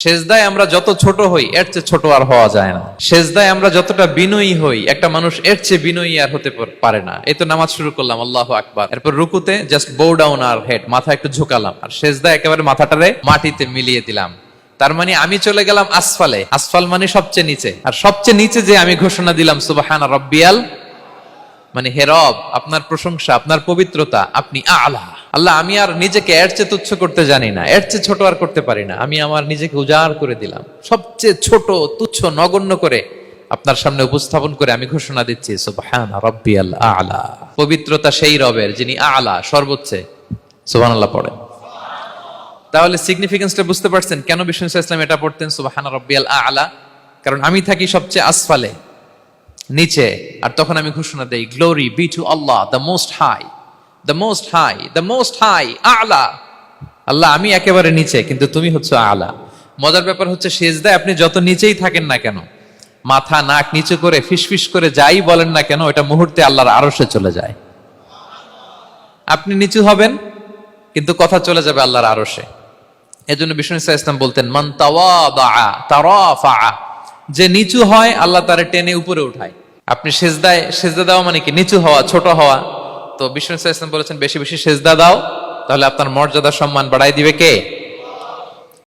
সেজদায় আমরা যত ছোট হই এর চেয়ে ছোট আর হওয়া যায় না। সেজদায় আমরা যতটা বিনয়ী হই একটা মানুষ এর চেয়ে বিনয়ী আর হতে পারে না। এই তো নামাজ শুরু করলাম, আল্লাহু আকবার, এরপর রুকুতে জাস্ট বো ডাউন আর হেড, মাথা একটু ঝুঁকালাম, আর সেজদায় একেবারে মাথাটারে মাটিতে মিলিয়ে দিলাম। তার মানে আমি চলে গেলাম আসফালে। আসফাল মানে সবচেয়ে নিচে, আর সবচেয়ে নিচে যে আমি ঘোষণা দিলাম সুবহান রাব্বিয়াল, মানে হে রব, আপনার প্রশংসা, আপনার পবিত্রতা, আপনি আলা। আল্লাহ, আমি আর নিজেকে এর চেয়ে তুচ্ছ করতে জানি না, এর চেয়ে ছোট আর করতে পারি না। আমি আমার নিজেকে উজাড় করে দিলাম, সবচেয়ে ছোট, তুচ্ছ, নগণ্য করে আপনার সামনে উপস্থাপন করে আমি ঘোষণা দিচ্ছি সুবহান রাব্বিয়াল আলা। পবিত্রতা সেই রবের যিনি আলা, সর্বোচ্চ। সুবহানাল্লাহ পড়েন। তাহলে সিগনিফিকেন্সটা বুঝতে পারছেন কেন বিষ্ণু ইসলাম এটা পড়তেন সুবহান রাব্বিয়াল আলা? কারণ আমি থাকি সবচেয়ে আসফালে, নিচে, আর তখন আমি ঘোষণা দেই glory be to Allah the most high, the most high, the most high, আলা। আল্লাহ, আমি একেবারে নিচে, কিন্তু তুমি হচ্ছে আলা। মজার ব্যাপার হচ্ছে সেজদায় আপনি যত নিচেই থাকেন না কেন, মাথা নাক নিচু করে ফিসফিস করে যাই বলেন না কেন, এটা মুহূর্তে আল্লাহর আরশে চলে যায়। আপনি নিচু হবেন কিন্তু কথা চলে যাবে আল্লাহর আরশে। এজন্য বিষ্ণু ইসলাম বলতেন মান তাওয়াদা তারাফা, যে নিচু হয় আল্লাহ তারে টেনে উপরে উঠায়। আপনি সেজদা দেওয়া মানে কি? নিচু হওয়া, ছোট হওয়া। তো বিষ্ণু ইসলাম বলেছেন বেশি বেশি সেজদা দাও, তাহলে আপনার মর্যাদা সম্মান বাড়াই দিবে কে?